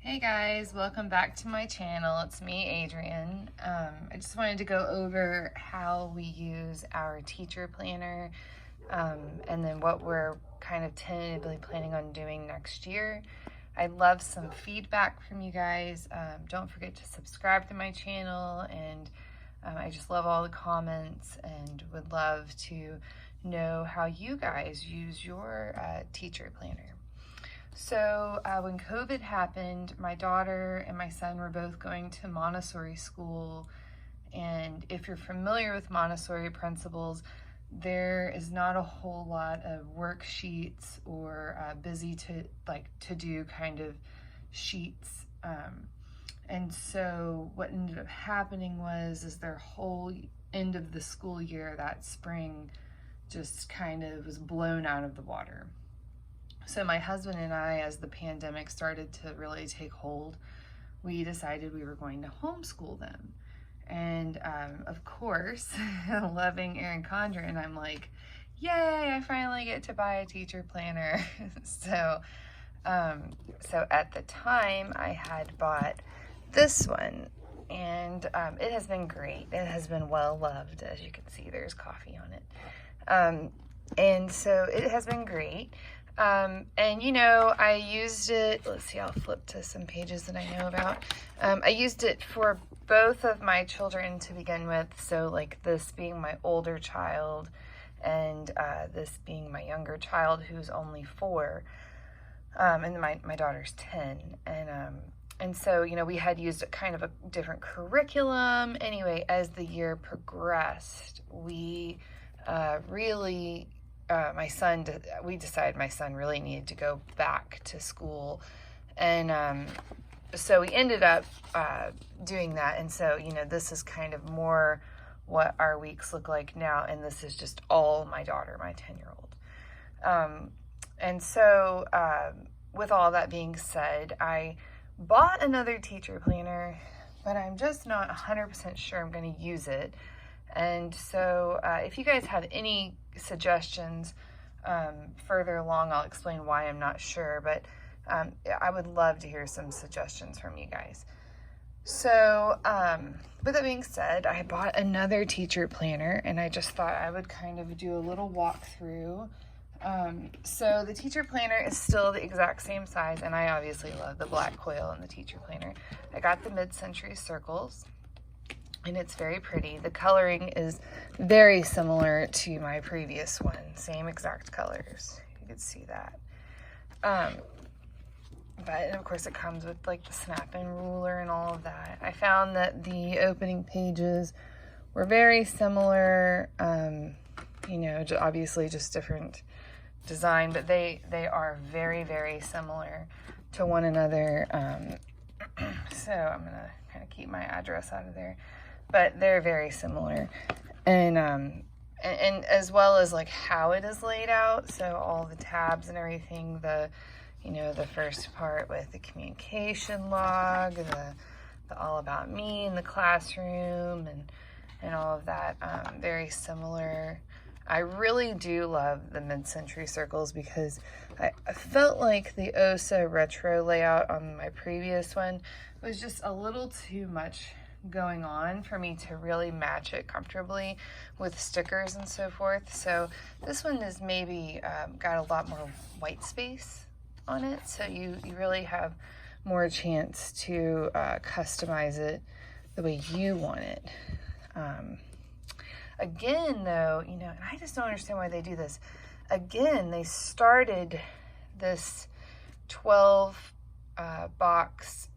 Hey guys, welcome back to my channel. It's me, Adrian. I just wanted to go over how we use our teacher planner and then what we're kind of tentatively planning on doing next year. I'd love some feedback from you guys. Don't forget to subscribe to my channel, and I just love all the comments and would love to know how you guys use your teacher planner. So when COVID happened, my daughter and my son were both going to Montessori school. And if you're familiar with Montessori principles, there is not a whole lot of worksheets or busy to do kind of sheets. And so what ended up happening is their whole end of the school year that spring just kind of was blown out of the water. So my husband and I, as the pandemic started to really take hold, we decided we were going to homeschool them. And of course, loving Erin Condren, I'm like, yay, I finally get to buy a teacher planner. So at the time I had bought this one, and it has been great. It has been well loved. As you can see, there's coffee on it. And so it has been great. And you know, I used it, let's see, I'll flip to some pages that I know about. I used it for both of my children to begin with. So like this being my older child and this being my younger child who's only 4. And my daughter's 10. And so, you know, we had used kind of a different curriculum. Anyway, as the year progressed, we we decided my son really needed to go back to school. And so we ended up doing that. And so, you know, this is kind of more what our weeks look like now. And this is just all my daughter, my 10-year-old. And so with all that being said, I bought another teacher planner, but I'm just not 100% sure I'm going to use it. And so if you guys have any suggestions further along, I'll explain why I'm not sure, but I would love to hear some suggestions from you guys. So with that being said, I bought another teacher planner, and I just thought I would kind of do a little walkthrough. So the teacher planner is still the exact same size, and I obviously love the black quill in the teacher planner. I got the mid-century circles, and it's very pretty. The coloring is very similar to my previous one, same exact colors. You can see that. But of course it comes with like the snap-in ruler and all of that. I found that the opening pages were very similar, you know, obviously just different design, but they are very, very similar to one another. So I'm gonna kind of keep my address out of there. But they're very similar, and as well as like how it is laid out. So all the tabs and everything, the first part with the communication log, the all about me in the classroom, and all of that, very similar. I really do love the mid-century circles because I felt like the OSA retro layout on my previous one was just a little too much going on for me to really match it comfortably with stickers and so forth. So this one is maybe got a lot more white space on it, so you really have more chance to customize it the way you want it. Again though, you know, and I just don't understand why they do this. Again, they started this 12 box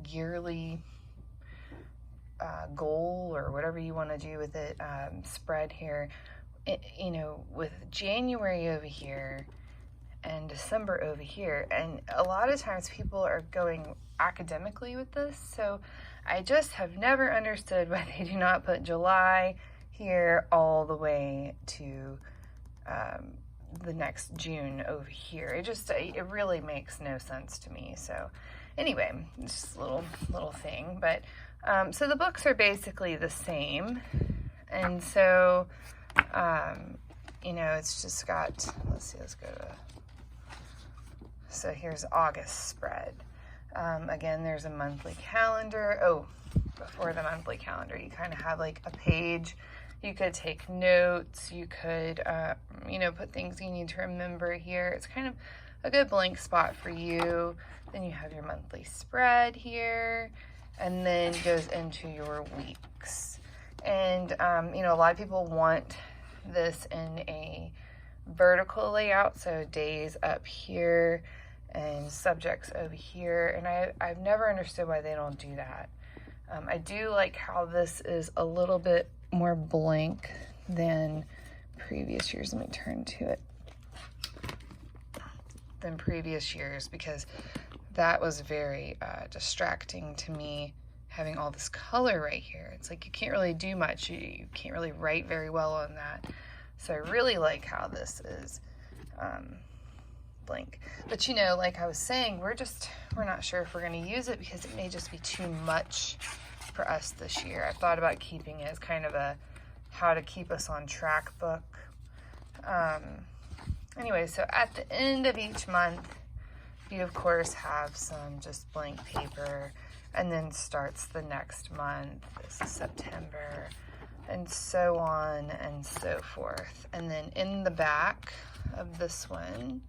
yearly goal, or whatever you want to do with it, spread here, you know, with January over here and December over here. And a lot of times people are going academically with this, so I just have never understood why they do not put July here all the way to the next June over here. It really makes no sense to me. So anyway, it's just a little thing. But so the books are basically the same, and so you know, it's just got, let's see, let's go to, so here's August spread. Again, there's a monthly calendar. Oh, before the monthly calendar, you kind of have like a page. You could take notes. You could, put things you need to remember here. It's kind of a good blank spot for you. Then you have your monthly spread here, and then goes into your weeks. And, a lot of people want this in a vertical layout, so days up here and subjects over here. And I've never understood why they don't do that. I do like how this is a little bit more blank than previous years. Let me turn to it. Than previous years, because that was very distracting to me, having all this color right here. It's like you can't really do much. You can't really write very well on that. So I really like how this is blank. But like I was saying, we're not sure if we're going to use it because it may just be too much for us this year. I thought about keeping it as kind of a how to keep us on track book. Anyway, so at the end of each month, you of course have some just blank paper, and then starts the next month. This is September, and so on and so forth. And then in the back of this one,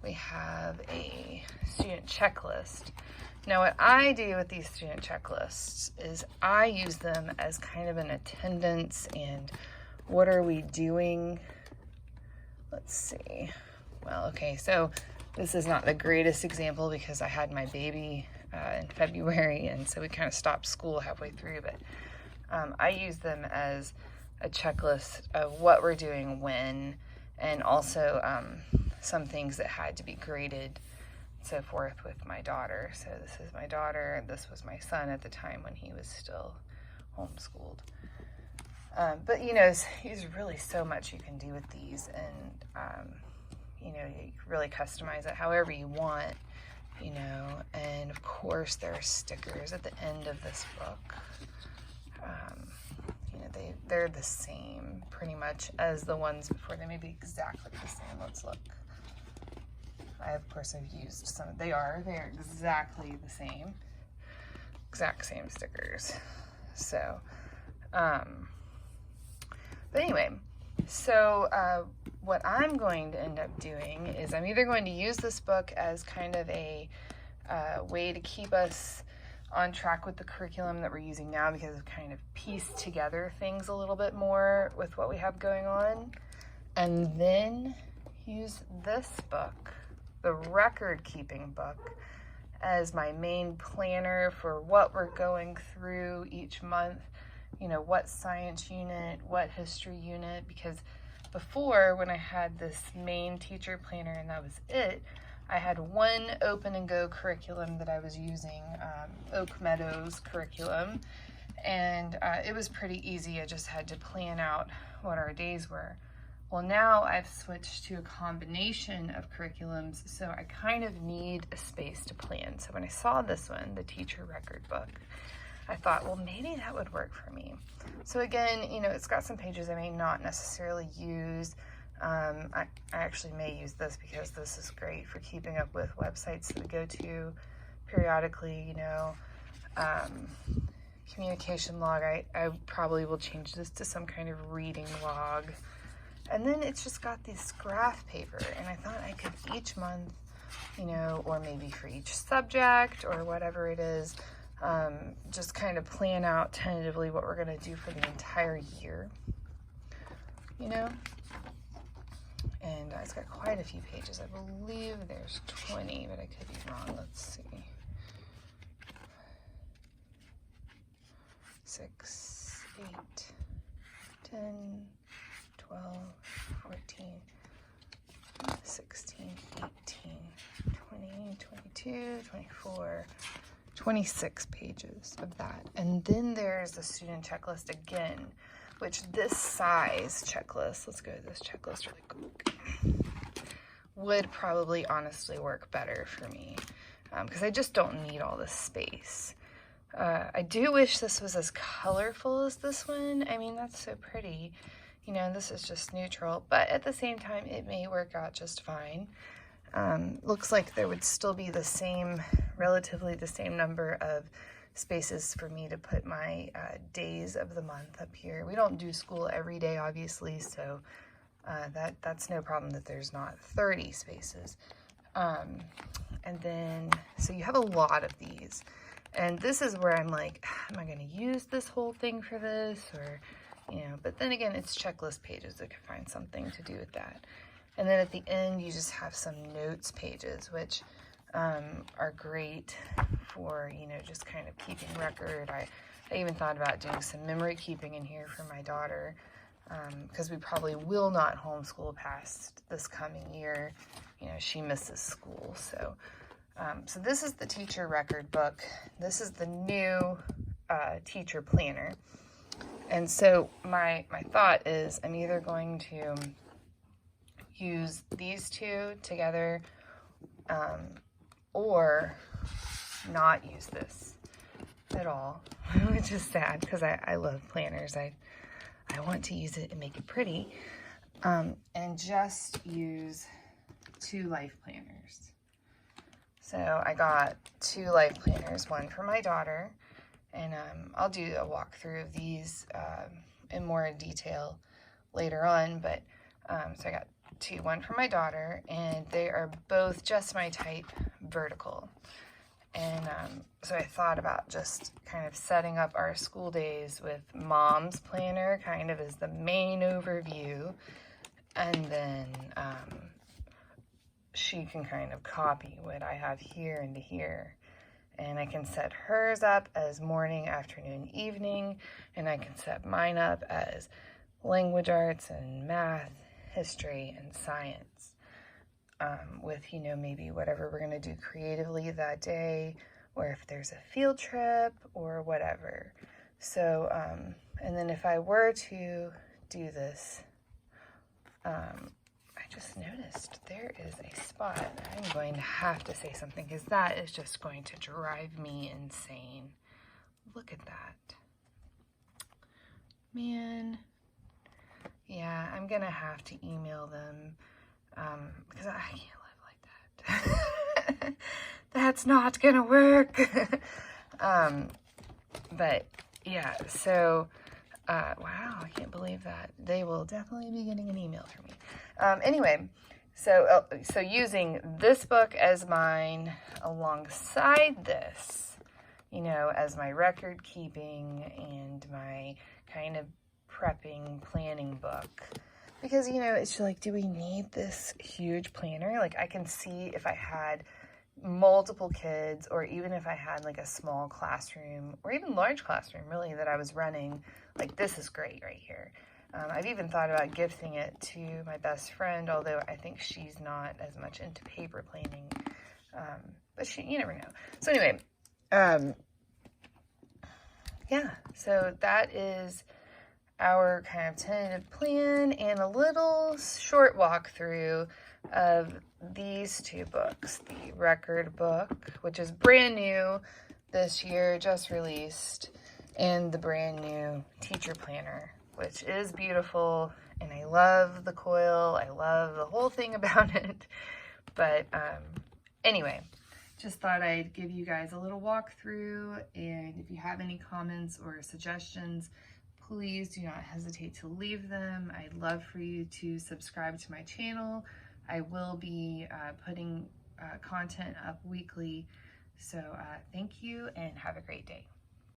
we have a student checklist. Now, what I do with these student checklists is I use them as kind of an attendance and what are we doing. Let's see. Well, okay, so this is not the greatest example because I had my baby in February, and so we kind of stopped school halfway through, but I use them as a checklist of what we're doing when, and also some things that had to be graded, so forth, with my daughter. So this is my daughter, and this was my son at the time when he was still homeschooled. But there's really so much you can do with these, and you really customize it however you want, and of course there are stickers at the end of this book. They're the same pretty much as the ones before. They may be exactly the same. Let's look. Of course I've used some. They're exactly the same. Exact same stickers. So, but anyway, so what I'm going to end up doing is I'm either going to use this book as kind of a way to keep us on track with the curriculum that we're using now, because I've kind of pieced together things a little bit more with what we have going on, and then use this book, the record keeping book, as my main planner for what we're going through each month. What science unit, what history unit, because before, when I had this main teacher planner and that was it, I had one open and go curriculum that I was using, Oak Meadows curriculum, and it was pretty easy. I just had to plan out what our days were. Well, now I've switched to a combination of curriculums, so I kind of need a space to plan. So when I saw this one, the teacher record book, I thought, well, maybe that would work for me. So again, it's got some pages I may not necessarily use. I actually may use this because this is great for keeping up with websites that we go to periodically, communication log. I probably will change this to some kind of reading log. And then it's just got this graph paper, and I thought I could each month, or maybe for each subject or whatever it is, just kind of plan out tentatively what we're going to do for the entire year, And it's got quite a few pages. I believe there's 20, but I could be wrong. Let's see. 6, 8, 10, 12, 14, 16, 18, 20, 22, 24, 26 pages of that. And then there's the student checklist again, which this size checklist, let's go to this checklist really quick, would probably honestly work better for me, because I just don't need all this space. I do wish this was as colorful as this one. I mean, that's so pretty. This is just neutral, but at the same time, it may work out just fine. Looks like there would still be the same, relatively the same number of spaces for me to put my days of the month up here. We don't do school every day, obviously, so that's no problem that there's not 30 spaces. And then, so you have a lot of these. And this is where I'm like, am I going to use this whole thing for this? Or, you know, but then again, it's checklist pages. I could find something to do with that. And then at the end, you just have some notes pages, which are great for, you know, just kind of keeping record. I even thought about doing some memory keeping in here for my daughter, because we probably will not homeschool past this coming year. You know, she misses school. So, so this is the teacher record book. This is the new teacher planner. And so my thought is I'm either going to use these two together, or not use this at all, which is sad because I love planners. I want to use it and make it pretty, and just use 2 life planners. So I got 2 life planners, one for my daughter, and I'll do a walkthrough of these in more detail later on, but so I got 2, one for my daughter, and they are both just my type vertical. And so I thought about just kind of setting up our school days with Mom's planner kind of as the main overview, and then she can kind of copy what I have here into here. And I can set hers up as morning, afternoon, evening, and I can set mine up as language arts and math, history, and science, with, you know, maybe whatever we're going to do creatively that day, or if there's a field trip or whatever. So, and then if I were to do this, I just noticed there is a spot. I'm going to have to say something because that is just going to drive me insane. Look at that. Man. Yeah, I'm going to have to email them because I can't live like that. That's not going to work. But yeah, so wow, I can't believe that. They will definitely be getting an email from me. Anyway, so using this book as mine alongside this, you know, as my record keeping and my kind of prepping planning book, because, you know, it's like, do we need this huge planner? Like, I can see if I had multiple kids, or even if I had like a small classroom or even large classroom really that I was running, like, this is great right here. I've even thought about gifting it to my best friend, although I think she's not as much into paper planning, but you never know. So anyway, yeah, so that is our kind of tentative plan and a little short walkthrough of these 2 books, the record book, which is brand new this year, just released, and the brand new teacher planner, which is beautiful, and I love the coil. I love the whole thing about it. But anyway, just thought I'd give you guys a little walkthrough, and if you have any comments or suggestions, please do not hesitate to leave them. I'd love for you to subscribe to my channel. I will be putting content up weekly. So thank you and have a great day.